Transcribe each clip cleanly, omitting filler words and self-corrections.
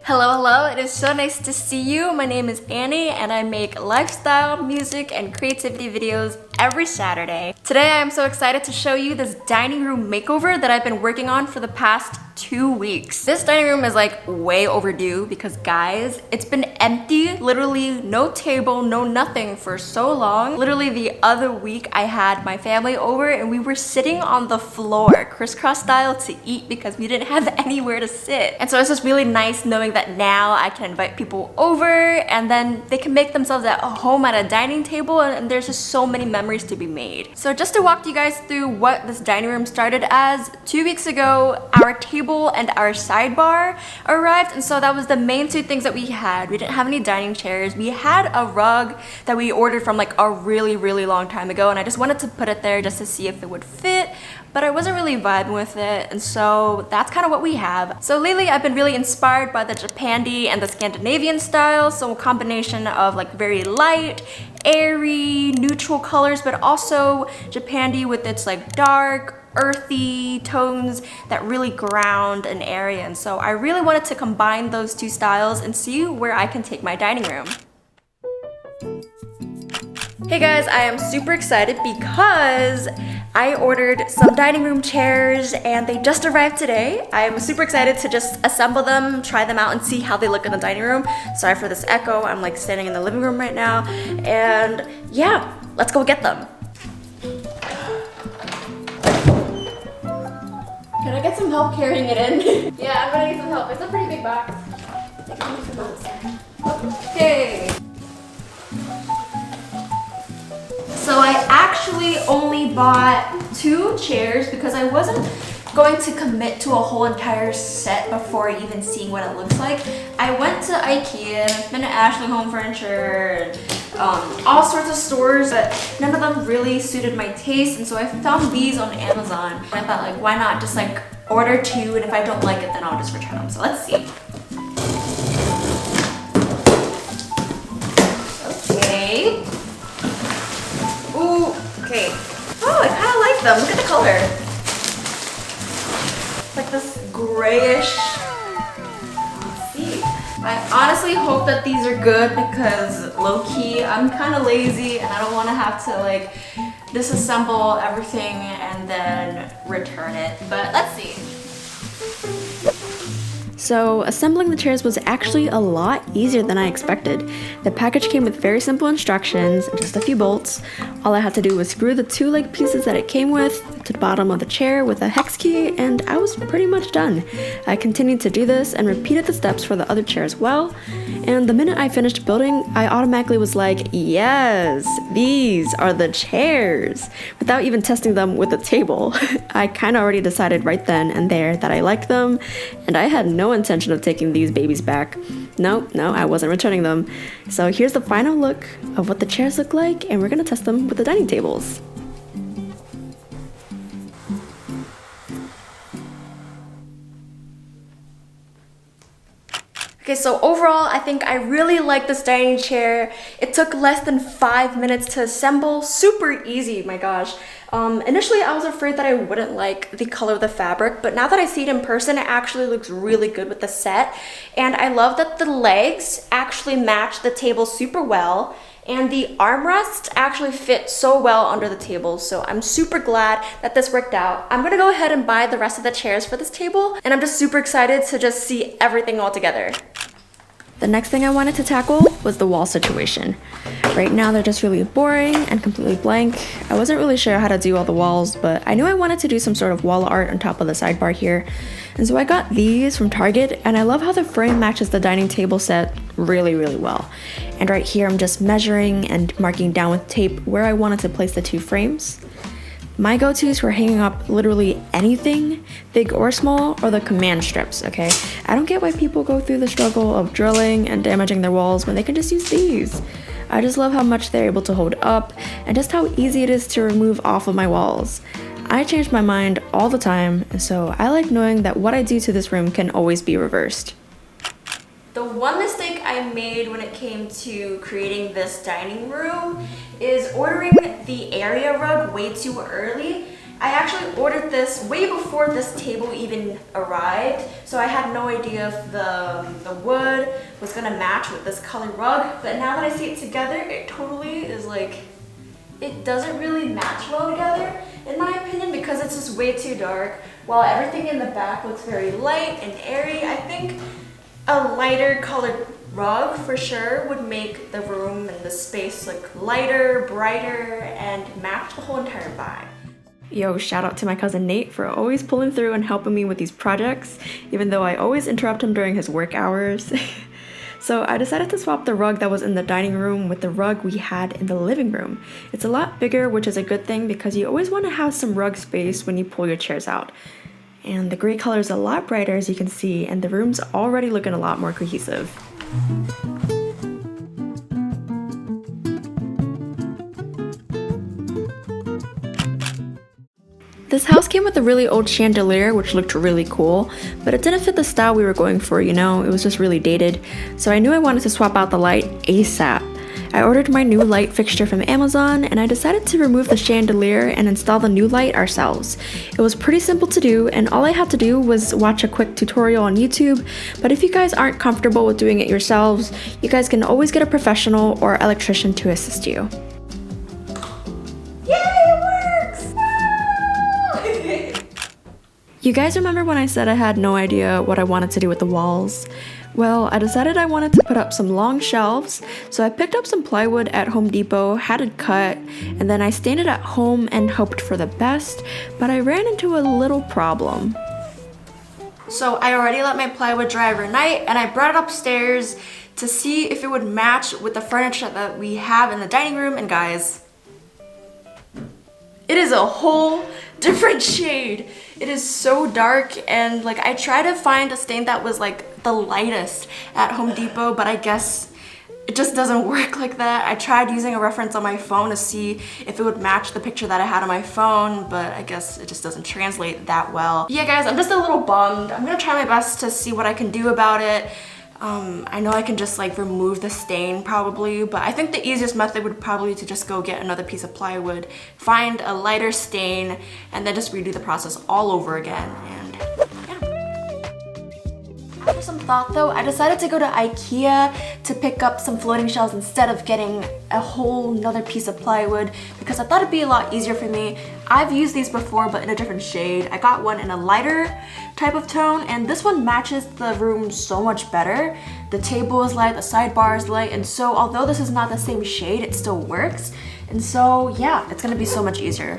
Hello, it is so nice to see you. My name is Annie and I make lifestyle, music, and creativity videos every Saturday. Today I am so excited to show you this dining room makeover that I've been working on for the past 2 weeks. This dining room is like way overdue because guys, it's been empty, literally no table, no nothing for so long. Literally the other week I had my family over and we were sitting on the floor, crisscross style, to eat because we didn't have anywhere to sit. And so it's just really nice knowing that now I can invite people over and then they can make themselves at home at a dining table, and there's just so many memories to be made. So just to walk you guys through what this dining room started as, 2 weeks ago, our table and our sidebar arrived, and so that was the main two things that we had. We didn't have any dining chairs. We had a rug that we ordered from like a really long time ago, and I just wanted to put it there just to see if it would fit, but I wasn't really vibing with it, and so that's kind of what we have. So lately I've been really inspired by the Japandi and the Scandinavian style, so a combination of like very light, airy, neutral colors, but also Japandi with its like dark, earthy tones that really ground an area. And so I really wanted to combine those two styles and see where I can take my dining room. Hey guys, I am super excited because I ordered some dining room chairs and they just arrived today. I am super excited to just assemble them, try them out, and see how they look in the dining room. Sorry for this echo, I'm like standing in the living room right now. And yeah, let's go get them. Can I get some help carrying it in? Yeah, I'm gonna need some help. It's a pretty big box. Okay. So I actually only bought 2 chairs because I wasn't going to commit to a whole entire set before even seeing what it looks like. I went to IKEA, been to Ashley Home Furniture, all sorts of stores, but none of them really suited my taste, and so I found these on Amazon. And I thought, like, why not just like order 2, and if I don't like it, then I'll just return them. So let's see. Okay. Ooh, okay. Oh, I kind of like them. Look at the color. It's like this grayish. Let's see. I honestly hope that these are good because low-key, I'm kind of lazy and I don't want to have to like disassemble everything and then return it. But let's see. So assembling the chairs was actually a lot easier than I expected. The package came with very simple instructions, just a few bolts. All I had to do was screw the 2 leg pieces that it came with to the bottom of the chair with a hex key, and I was pretty much done. I continued to do this and repeated the steps for the other chair as well. And the minute I finished building, I automatically was like, yes, these are the chairs, without even testing them with the table. I kind of already decided right then and there that I liked them, and I had no intention of taking these babies back. No, I wasn't returning them. So here's the final look of what the chairs look like, and we're gonna test them with the dining tables. Okay, so overall, I think I really like this dining chair. It took less than 5 minutes to assemble. Super easy, my gosh. Initially, I was afraid that I wouldn't like the color of the fabric, but now that I see it in person, it actually looks really good with the set. And I love that the legs actually match the table super well, and the armrests actually fit so well under the table, so I'm super glad that this worked out. I'm gonna go ahead and buy the rest of the chairs for this table, and I'm just super excited to just see everything all together. The next thing I wanted to tackle was the wall situation. Right now they're just really boring and completely blank. I wasn't really sure how to do all the walls, but I knew I wanted to do some sort of wall art on top of the sidebar here. And so I got these from Target, and I love how the frame matches the dining table set really well. And right here I'm just measuring and marking down with tape where I wanted to place the 2 frames. My go-tos for hanging up literally anything, big or small, are the command strips, okay? I don't get why people go through the struggle of drilling and damaging their walls when they can just use these. I just love how much they're able to hold up and just how easy it is to remove off of my walls. I change my mind all the time, and so I like knowing that what I do to this room can always be reversed. The one mistake I made when it came to creating this dining room is ordering the area rug way too early. I actually ordered this way before this table even arrived, so I had no idea if the wood was gonna match with this color rug, but now that I see it together, it totally is like, it doesn't really match well together, in my opinion, because it's just way too dark, while everything in the back looks very light and airy. I think a lighter colored rug for sure would make the room and the space look lighter, brighter, and match the whole entire vibe. Yo, shout out to my cousin Nate for always pulling through and helping me with these projects, even though I always interrupt him during his work hours. So I decided to swap the rug that was in the dining room with the rug we had in the living room. It's a lot bigger, which is a good thing because you always want to have some rug space when you pull your chairs out. And the gray color is a lot brighter, as you can see, and the room's already looking a lot more cohesive. This house came with a really old chandelier, which looked really cool, but it didn't fit the style we were going for, you know, it was just really dated. So I knew I wanted to swap out the light ASAP. I ordered my new light fixture from Amazon, and I decided to remove the chandelier and install the new light ourselves. It was pretty simple to do, and all I had to do was watch a quick tutorial on YouTube, but if you guys aren't comfortable with doing it yourselves, you guys can always get a professional or electrician to assist you. You guys remember when I said I had no idea what I wanted to do with the walls? Well, I decided I wanted to put up some long shelves, so I picked up some plywood at Home Depot, had it cut, and then I stained it at home and hoped for the best, but I ran into a little problem. So I already let my plywood dry overnight, and I brought it upstairs to see if it would match with the furniture that we have in the dining room, and guys, it is a whole different shade. It is so dark, and like I tried to find a stain that was like the lightest at Home Depot, but I guess it just doesn't work like that. I tried using a reference on my phone to see if it would match the picture that I had on my phone, but I guess it just doesn't translate that well. Yeah guys, I'm just a little bummed. I'm gonna try my best to see what I can do about it. I know I can just like remove the stain probably, but I think the easiest method would probably to just go get another piece of plywood, find a lighter stain, and then just redo the process all over again, and yeah. After some thought though, I decided to go to IKEA to pick up some floating shelves instead of getting a whole nother piece of plywood because I thought it'd be a lot easier for me. I've used these before but in a different shade. I got one in a lighter type of tone, and this one matches the room so much better. The table is light, the sidebar is light, and so although this is not the same shade, it still works. And so yeah, it's gonna be so much easier.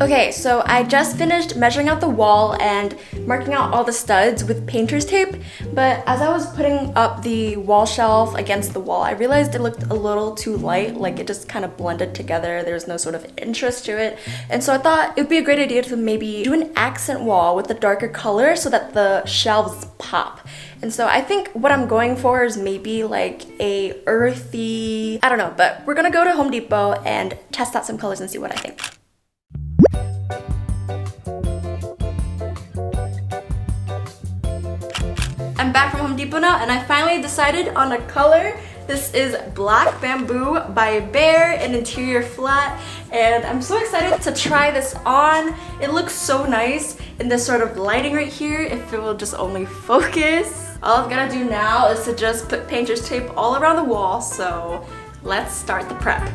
Okay, so I just finished measuring out the wall and marking out all the studs with painter's tape, but as I was putting up the wall shelf against the wall, I realized it looked a little too light, like it just kind of blended together. There's no sort of interest to it, and so I thought it would be a great idea to maybe do an accent wall with a darker color so that the shelves pop. And so I think what I'm going for is maybe like a earthy, I don't know, but we're gonna go to Home Depot and test out some colors and see what I think. I'm back from Home Depot now, and I finally decided on a color. This is Black Bamboo by Bear, an interior flat, and I'm so excited to try this on. It looks so nice in this sort of lighting right here, if it will just only focus. All I've got to do now is to just put painter's tape all around the wall, so let's start the prep.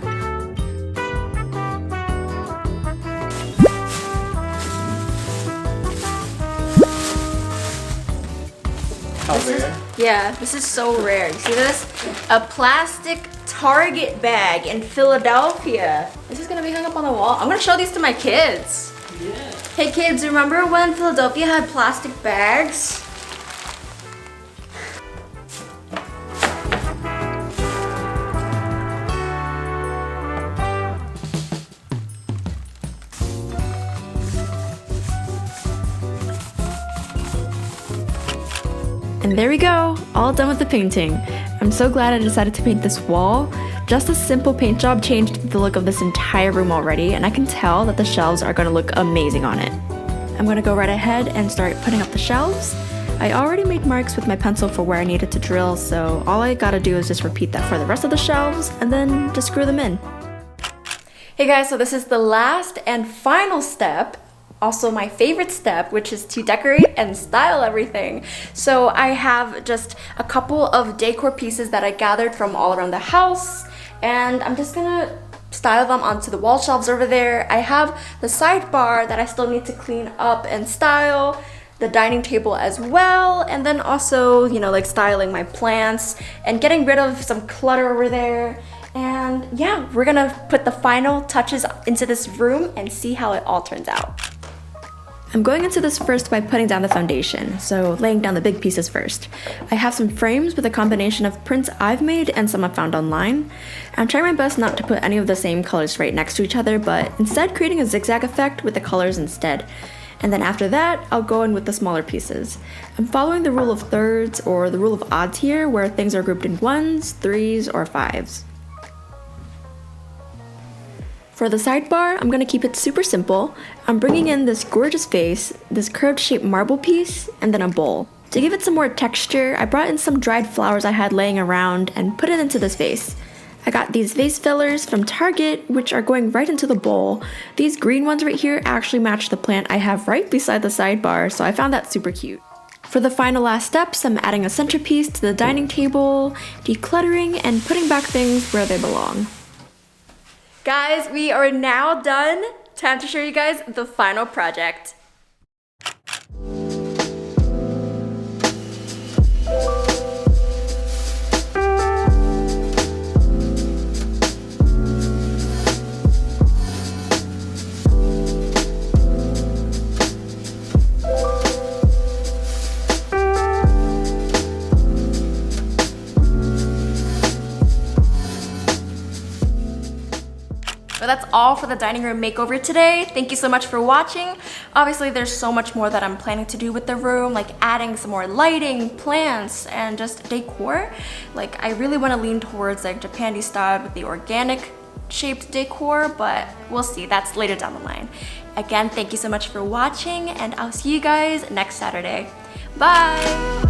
This is so rare. You see this? A plastic Target bag in Philadelphia. This is gonna be hung up on the wall. I'm gonna show these to my kids. Yeah. Hey kids, remember when Philadelphia had plastic bags? And there we go, all done with the painting. I'm so glad I decided to paint this wall. Just a simple paint job changed the look of this entire room already, and I can tell that the shelves are gonna look amazing on it. I'm gonna go right ahead and start putting up the shelves. I already made marks with my pencil for where I needed to drill, so all I gotta do is just repeat that for the rest of the shelves and then just screw them in. Hey guys, so this is the last and final step, also my favorite step, which is to decorate and style everything. So I have just a couple of decor pieces that I gathered from all around the house, and I'm just gonna style them onto the wall shelves over there. I have the sidebar that I still need to clean up and style, the dining table as well, and then also, you know, like styling my plants and getting rid of some clutter over there. And yeah, we're gonna put the final touches into this room and see how it all turns out. I'm going into this first by putting down the foundation, so laying down the big pieces first. I have some frames with a combination of prints I've made and some I found online. I'm trying my best not to put any of the same colors right next to each other, but instead creating a zigzag effect with the colors instead. And then after that, I'll go in with the smaller pieces. I'm following the rule of thirds or the rule of odds here, where things are grouped in 1s, 3s, or 5s. For the sidebar, I'm gonna keep it super simple. I'm bringing in this gorgeous vase, this curved shaped marble piece, and then a bowl. To give it some more texture, I brought in some dried flowers I had laying around and put it into this vase. I got these vase fillers from Target, which are going right into the bowl. These green ones right here actually match the plant I have right beside the sidebar, so I found that super cute. For the final last steps, I'm adding a centerpiece to the dining table, decluttering, and putting back things where they belong. Guys, we are now done. Time to show you guys the final project. But that's all for the dining room makeover today. Thank you so much for watching. Obviously, there's so much more that I'm planning to do with the room, like adding some more lighting, plants, and just decor. Like, I really want to lean towards like Japandi style with the organic shaped decor, but we'll see. That's later down the line. Again, thank you so much for watching, and I'll see you guys next Saturday. Bye!